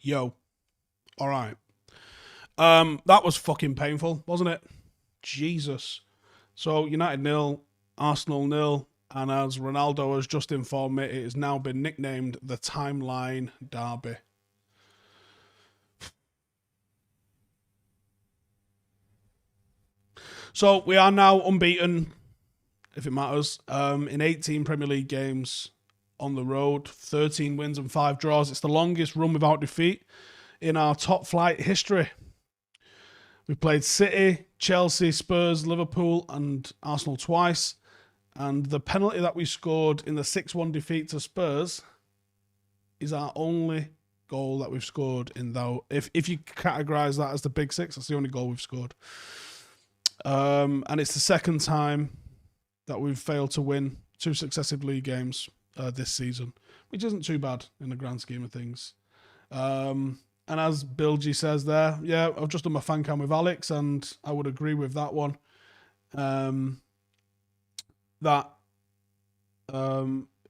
Yo, all right. That was fucking painful, wasn't it? Jesus. So United nil, Arsenal nil, and as Ronaldo has just informed me, it has now been nicknamed the Timeline Derby. So we are now unbeaten, if it matters, in 18 Premier League games on the road, 13 wins and 5 draws. It's the longest run without defeat in our top flight history. We played City, Chelsea, Spurs, Liverpool, and Arsenal twice. And the penalty that we scored in the 6-1 defeat to Spurs is our only goal that we've scored in though. If you categorise that as the big six, that's the only goal we've scored. And it's the second time that we've failed to win 2 successive league games this season, which isn't too bad in the grand scheme of things. And as Bill G says there, yeah, I've just done my fan cam with Alex, and I would agree with that one.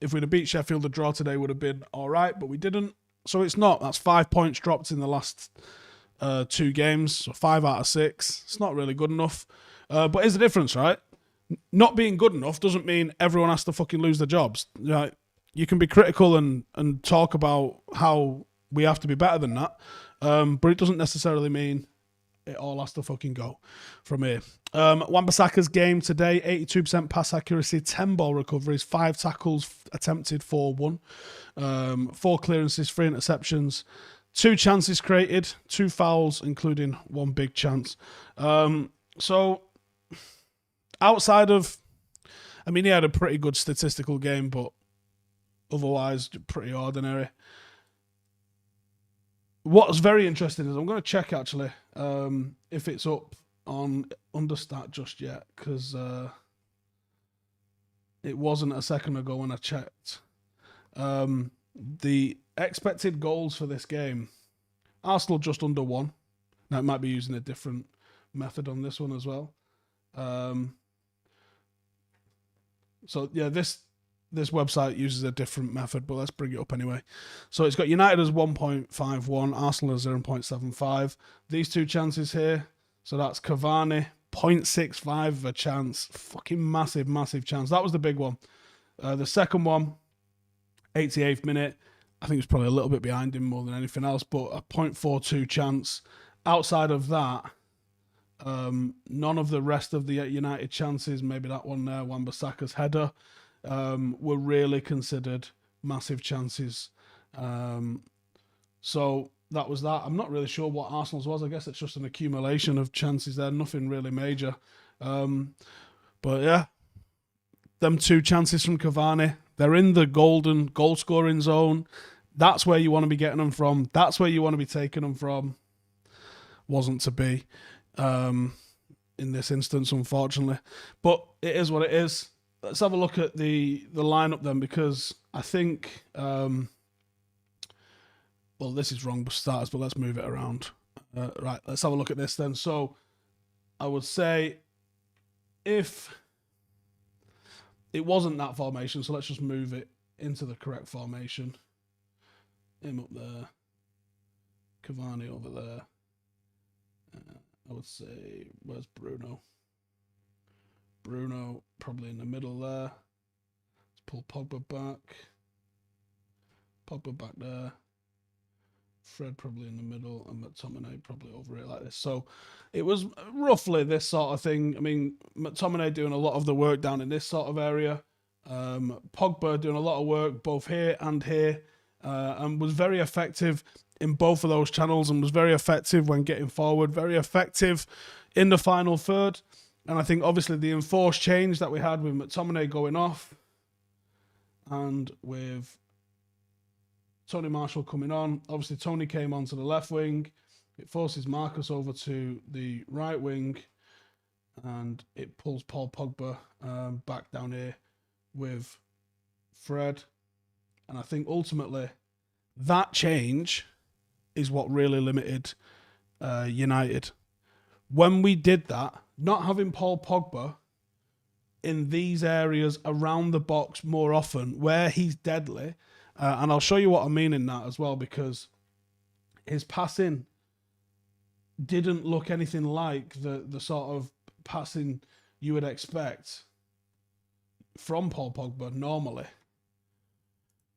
If we'd have beat Sheffield, the draw today would have been all right, but we didn't. So it's not. That's 5 points dropped in the last 2 games, so 5 out of 6. It's not really good enough. But here's the difference, right? Not being good enough doesn't mean everyone has to fucking lose their jobs. Right? You can be critical and talk about how we have to be better than that, but it doesn't necessarily mean it all has to fucking go from here. Wan-Bissaka's game today, 82% pass accuracy, 10 ball recoveries, 5 tackles attempted, 4-1, 4 clearances, 3 interceptions, 2 chances created, 2 fouls, including 1 big chance. So outside of, I mean, he had a pretty good statistical game, but otherwise pretty ordinary. What's very interesting is I'm going to check actually if it's up on Understat just yet, because it wasn't a second ago when I checked. The expected goals for this game, Arsenal just under 1. Now it might be using a different method on this one as well. So yeah, this website uses a different method, but let's bring it up anyway. So it's got United as 1.51, Arsenal as 0.75. These 2 chances here, so that's Cavani, 0.65 of a chance. Fucking massive, massive chance. That was the big one. The second one, 88th minute. I think it was probably a little bit behind him more than anything else, but a 0.42 chance. Outside of that, none of the rest of the United chances, maybe that one there, Wan-Bissaka's header, were really considered massive chances. So that was that. I'm not really sure what Arsenal's was. I guess it's just an accumulation of chances there, nothing really major. But yeah, them 2 chances from Cavani, they're in the golden goal scoring zone. That's where you want to be getting them from. That's where you want to be taking them from. Wasn't to be in this instance, unfortunately. But it is what it is. Let's have a look at the lineup then, because I think, well, this is wrong for starters, but let's move it around. Right, let's have a look at this then. So I would say if it wasn't that formation, so let's just move it into the correct formation. Him up there, Cavani over there. I would say, where's Bruno? Bruno probably in the middle there. Let's pull Pogba back. Pogba back there. Fred probably in the middle, and McTominay probably over it like this. So it was roughly this sort of thing. I mean, McTominay doing a lot of the work down in this sort of area. Pogba doing a lot of work both here and here, and was very effective in both of those channels, and was very effective when getting forward, very effective in the final third. And I think obviously the enforced change that we had with McTominay going off and with Tony Marshall coming on, obviously Tony came on to the left wing. It forces Marcus over to the right wing, and it pulls Paul Pogba back down here with Fred. And I think ultimately that change is what really limited United. When we did that, not having Paul Pogba in these areas around the box more often, where he's deadly, and I'll show you what I mean in that as well, because his passing didn't look anything like the sort of passing you would expect from Paul Pogba normally.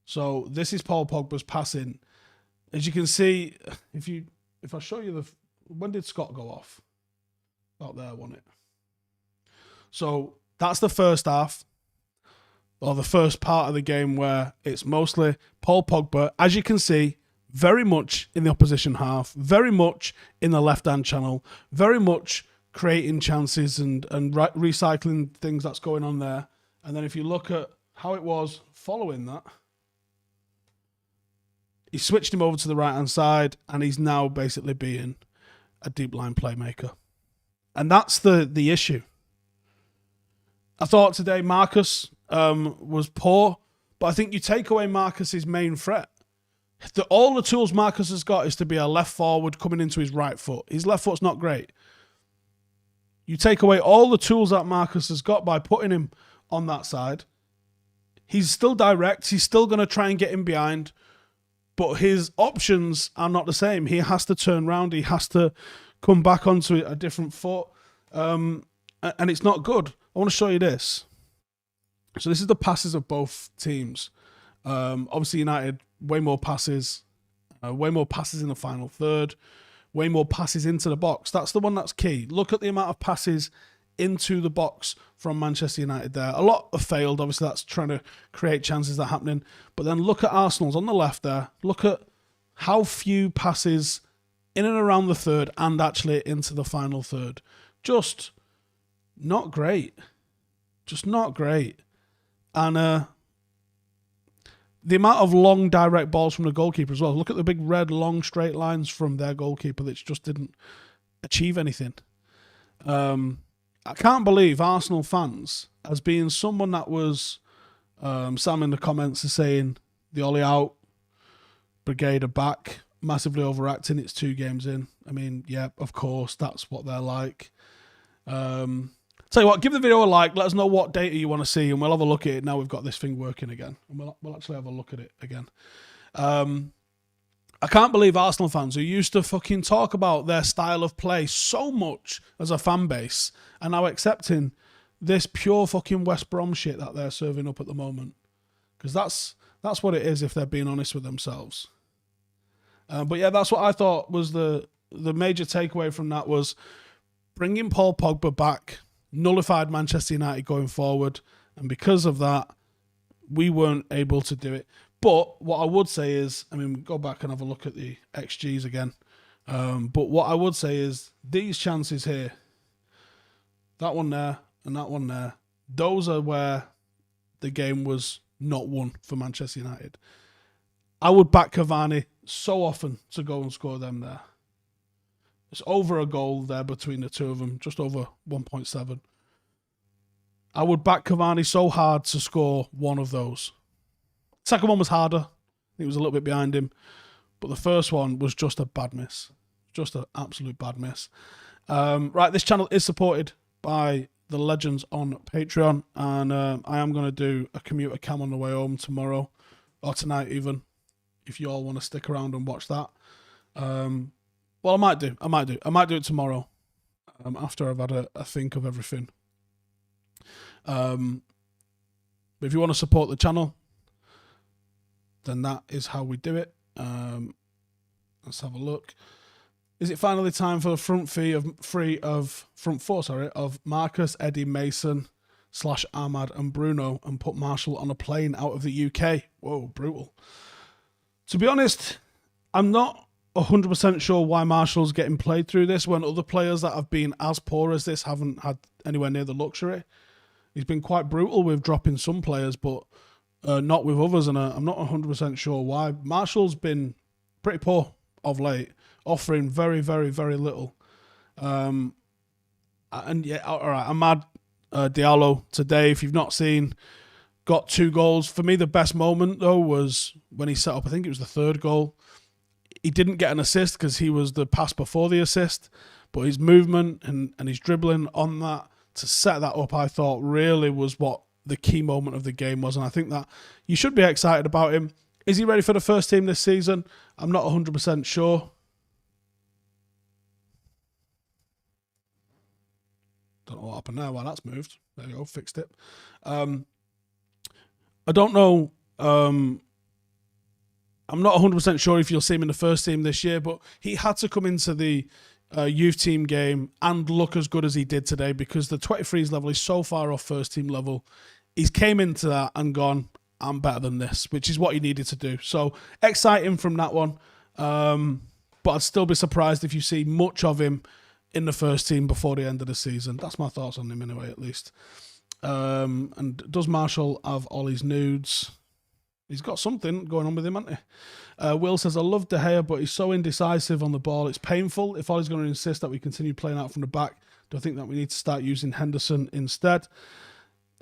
So this is Paul Pogba's passing. As you can see, if I show you when did Scott go off? About there, wasn't it? So that's the first half, or the first part of the game, where it's mostly Paul Pogba, as you can see, very much in the opposition half, very much in the left-hand channel, very much creating chances and recycling things that's going on there. And then if you look at how it was following that, he switched him over to the right-hand side, and he's now basically being a deep line playmaker. And that's the issue. I thought today Marcus was poor, but I think you take away Marcus's main threat. All the tools Marcus has got is to be a left forward coming into his right foot. His left foot's not great. You take away all the tools that Marcus has got by putting him on that side. He's still direct. He's still going to try and get in behind. But his options are not the same. He has to turn around. He has to come back onto a different foot. And it's not good. I want to show you this. So this is the passes of both teams. Obviously, United, way more passes in the final third, way more passes into the box. That's the one that's key. Look at the amount of passes into the box from Manchester United there. A lot have failed. Obviously, that's trying to create chances that are happening. But then look at Arsenal's on the left there. Look at how few passes in and around the third and actually into the final third. Just not great. Just not great. And the amount of long direct balls from the goalkeeper as well. Look at the big red long straight lines from their goalkeeper that just didn't achieve anything. I can't believe Arsenal fans, as being someone that was, Sam in the comments is saying the Ollie out, Brigade are back, massively overacting. It's 2 games in. I mean, yeah, of course, that's what they're like. Tell you what, give the video a like. Let us know what data you want to see, and we'll have a look at it now we've got this thing working again. And we'll actually have a look at it again. I can't believe Arsenal fans who used to fucking talk about their style of play so much as a fan base are now accepting this pure fucking West Brom shit that they're serving up at the moment. Because that's what it is if they're being honest with themselves. But yeah, that's what I thought was the major takeaway from that was bringing Paul Pogba back nullified Manchester United going forward. And because of that, we weren't able to do it. But what I would say is, I mean, go back and have a look at the XGs again. But what I would say is these chances here, that one there and that one there, those are where the game was not won for Manchester United. I would back Cavani so often to go and score them there. It's over a goal there between the two of them, just over 1.7. I would back Cavani so hard to score one of those. Second one was harder. I think it was a little bit behind him. But the first one was just a bad miss. Just an absolute bad miss. Right, this channel is supported by the legends on Patreon. And I am going to do a commuter cam on the way home tomorrow. Or tonight even. If you all want to stick around and watch that. Well, I might do. I might do it tomorrow. After I've had a think of everything. But if you want to support the channel, then that is how we do it. Let's have a look. Is it finally time for the front four of Marcus, Eddie, Mason, / Ahmad and Bruno, and put Marshall on a plane out of the UK? Whoa, brutal. To be honest, I'm not 100% sure why Marshall's getting played through this when other players that have been as poor as this haven't had anywhere near the luxury. He's been quite brutal with dropping some players, but not with others, and I'm not 100% sure why. Marshall's been pretty poor of late, offering very, very, very little. And yeah, all right, Ahmad Diallo today, if you've not seen, got 2 goals. For me, the best moment, though, was when he set up, I think it was the 3rd goal. He didn't get an assist because he was the pass before the assist, but his movement and his dribbling on that to set that up, I thought really was what the key moment of the game was. And I think that you should be excited about him. Is he ready for the first team this season? I'm not 100% sure. know what happened there. Well, that's moved. There you go, fixed it. I don't know. I'm not 100% sure if you'll see him in the first team this year, but he had to come into the youth team game and look as good as he did today, because the 23s level is so far off first team level. He's came into that and gone, I'm better than this, which is what he needed to do. So exciting from that one. But I'd still be surprised if you see much of him in the first team before the end of the season. That's my thoughts on him anyway, at least. And does Marshall have Ollie's nudes? He's got something going on with him, hasn't he? Will says, I love De Gea, but he's so indecisive on the ball. It's painful. If Ollie's going to insist that we continue playing out from the back, do I think that we need to start using Henderson instead?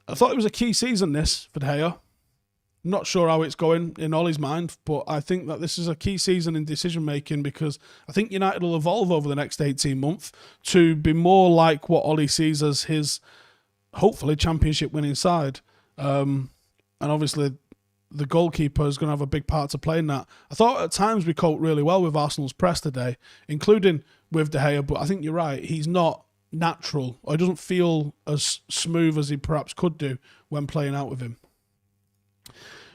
I thought it was a key season, this, for De Gea. Not sure how it's going in Ollie's mind, but I think that this is a key season in decision-making, because I think United will evolve over the next 18 months to be more like what Ollie sees as his, hopefully, championship-winning side. And obviously, the goalkeeper is going to have a big part to play in that. I thought at times we coped really well with Arsenal's press today, including with De Gea, but I think you're right. He's not natural, or he doesn't feel as smooth as he perhaps could do when playing out with him.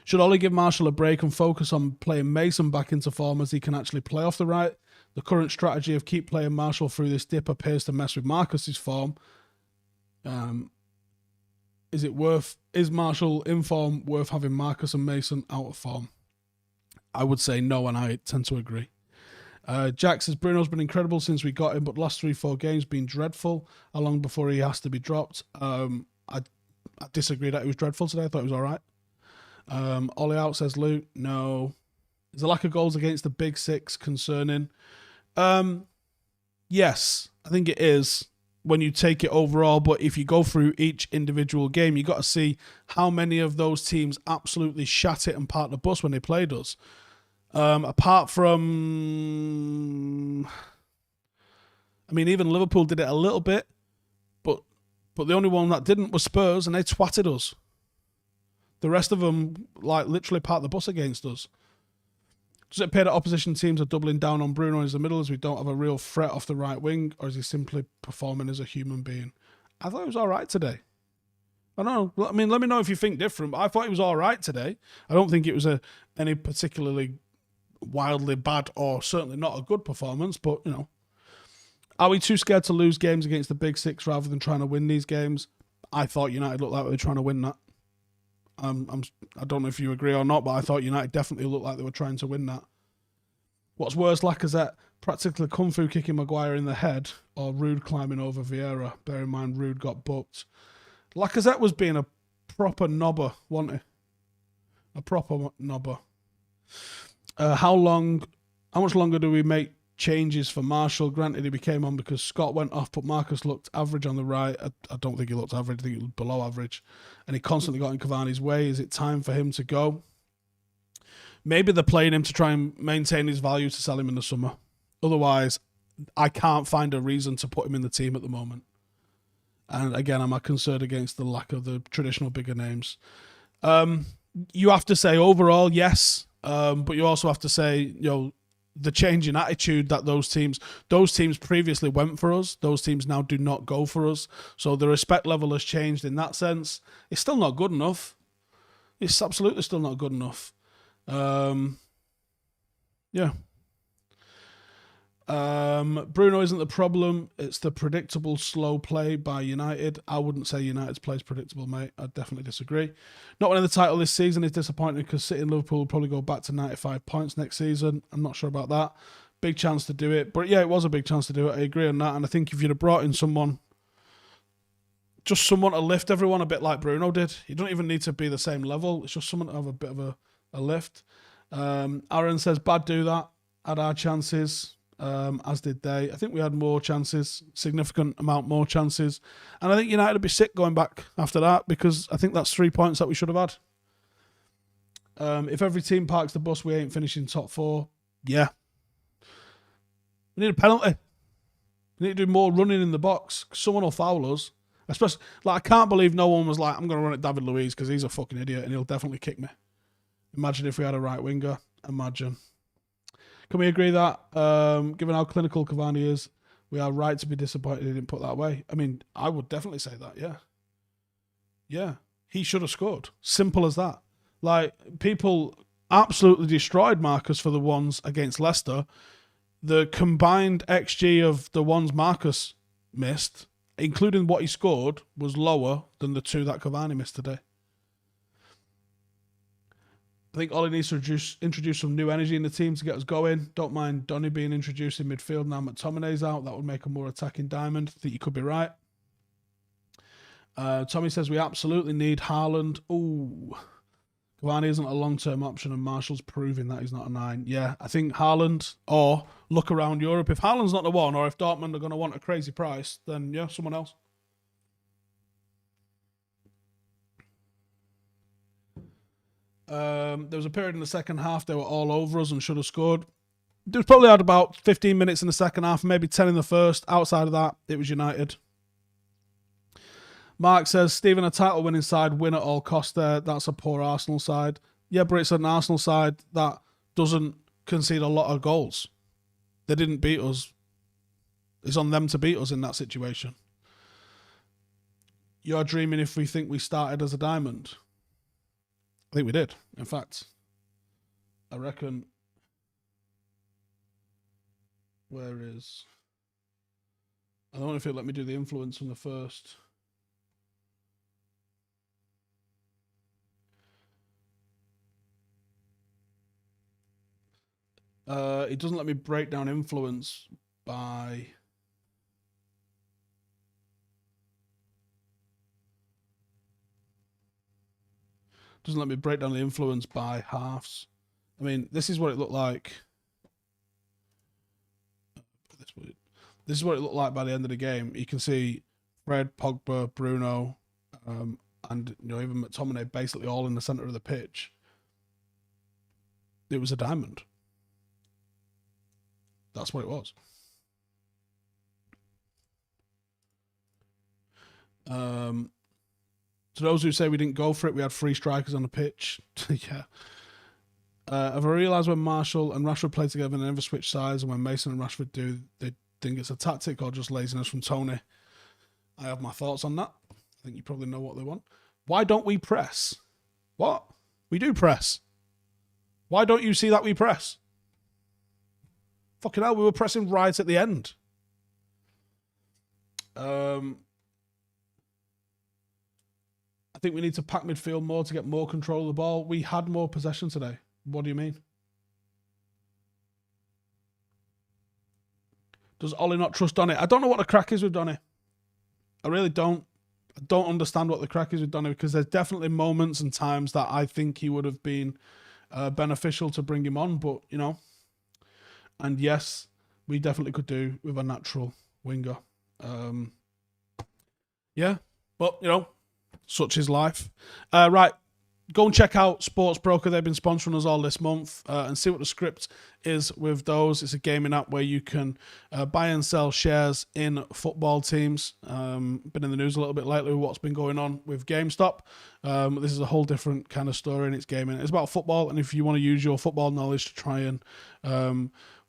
Should Ollie give Marshall a break and focus on playing Mason back into form as he can actually play off the right? The current strategy of keep playing Marshall through this dip appears to mess with Marcus's form. Is Marshall in form worth having Marcus and Mason out of form? I would say no, and I tend to agree. Jack says, Bruno's been incredible since we got him, but last 3-4 games been dreadful. How long before he has to be dropped? I disagree that he was dreadful today. I thought he was all right. Ollie out, says Luke. No. Is the lack of goals against the big six concerning? Yes, I think it is when you take it overall, but if you go through each individual game, you got to see how many of those teams absolutely shat it and parked the bus when they played us. Apart from, I mean, even Liverpool did it a little bit, but the only one that didn't was Spurs, and they twatted us. The rest of them, like, literally parked the bus against us. Does it appear that opposition teams are doubling down on Bruno in the middle as we don't have a real threat off the right wing, or is he simply performing as a human being? I thought he was all right today. I don't know. I mean, let me know if you think different, but I thought he was all right today. I don't think it was any particularly wildly bad or certainly not a good performance, but, you know. Are we too scared to lose games against the big six rather than trying to win these games? I thought United looked like they were trying to win that. I don't know if you agree or not, but I thought United definitely looked like they were trying to win that. What's worse, Lacazette practically kung fu kicking Maguire in the head, or Rude climbing over Vieira? Bear in mind, Rude got booked. Lacazette was being a proper knobber, wasn't he? A proper knobber. How much longer do we make changes for Marshall? Granted, he became on because Scott went off, but Marcus looked average on the right. I don't think he looked average. I think he was below average. And he constantly got in Cavani's way. Is it time for him to go? Maybe they're playing him to try and maintain his value to sell him in the summer. Otherwise, I can't find a reason to put him in the team at the moment. And again, I'm concerned against the lack of the traditional bigger names. You have to say overall, yes. But you also have to say, you know, the change in attitude that those teams previously went for us, those teams now do not go for us. So the respect level has changed in that sense. It's still not good enough. It's absolutely still not good enough. Yeah. Bruno isn't the problem. It's the predictable slow play by United. I wouldn't say United's play is predictable, mate. I definitely disagree. Not winning the title this season is disappointing because City and Liverpool will probably go back to 95 points next season. I'm not sure about that. Big chance to do it. But yeah, it was a big chance to do it. I agree on that. And I think if you'd have brought in someone to lift everyone a bit like Bruno did, you don't even need to be the same level. It's just someone to have a bit of a lift. Aaron says, bad do that. Had our chances. As did they. I think we had more chances, significant amount more chances. And I think United would be sick going back after that because I think that's 3 points that we should have had. If every team parks the bus, we ain't finishing top 4. Yeah. We need a penalty. We need to do more running in the box. Someone will foul us. Especially, like, I can't believe no one was like, I'm going to run at David Luiz because he's a fucking idiot and he'll definitely kick me. Imagine if we had a right winger. Imagine. Can we agree that, given how clinical Cavani is, We are right to be disappointed he didn't put that away. I mean, I would definitely say that, yeah. Yeah. He should have scored. Simple as that. Like, people absolutely destroyed Marcus for the ones against Leicester. The combined XG of the ones Marcus missed, including what he scored, was lower than the 2 that Cavani missed today. I think Ollie needs to introduce some new energy in the team to get us going. Don't mind Donny being introduced in midfield now McTominay's out. That would make a more attacking diamond. I think you could be right. Tommy says we absolutely need Haaland. Ooh. Cavani isn't a long-term option and Martial's proving that he's not a 9. Yeah, I think Haaland, or look around Europe. If Haaland's not the one, or if Dortmund are going to want a crazy price, then yeah, someone else. There was a period in the second half they were all over us and should have scored. They probably had about 15 minutes in the second half, maybe 10 in the first. Outside of that, it was United. Mark says, Stephen, a title-winning side, win at all costs there. That's a poor Arsenal side. Yeah, but it's an Arsenal side that doesn't concede a lot of goals. They didn't beat us. It's on them to beat us in that situation. You're dreaming if we think we started as a diamond. I think we did, in fact. I reckon... Where is... I don't know if it'll let me do the influence from the first... It doesn't let me break down influence by... Doesn't let me break down the influence by halves. I mean, this is what it looked like. This is what it looked like by the end of the game. You can see Fred, Pogba, Bruno, and even McTominay basically all in the centre of the pitch. It was a diamond. That's what it was. To those who say we didn't go for it, we had 3 strikers on the pitch. Yeah. Have I realised when Martial and Rashford play together, they never switch sides, and when Mason and Rashford do, they think it's a tactic or just laziness from Tony? I have my thoughts on that. I think you probably know what they want. Why don't we press? What? We do press. Why don't you see that we press? Fucking hell, we were pressing right at the end. I think we need to pack midfield more to get more control of the ball. We had more possession today. What do you mean? Does Ollie not trust Donny? I don't know what the crack is with Donny. I really don't. I don't understand what the crack is with Donny, because there's definitely moments and times that I think he would have been beneficial to bring him on, but, and yes, we definitely could do with a natural winger. Yeah, but, such is life. Right, go and check out SportsBroker. They've been sponsoring us all this month, and see what the script is with those. It's a gaming app where you can buy and sell shares in football teams. Been in the news a little bit lately with what's been going on with GameStop. This is a whole different kind of story, and it's gaming. It's about football, and if you want to use your football knowledge to try and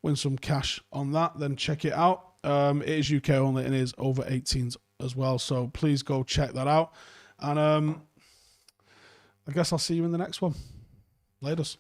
win some cash on that, then check it out. It is UK only and it is over 18s as well, so please go check that out. And I guess I'll see you in the next one. Laters.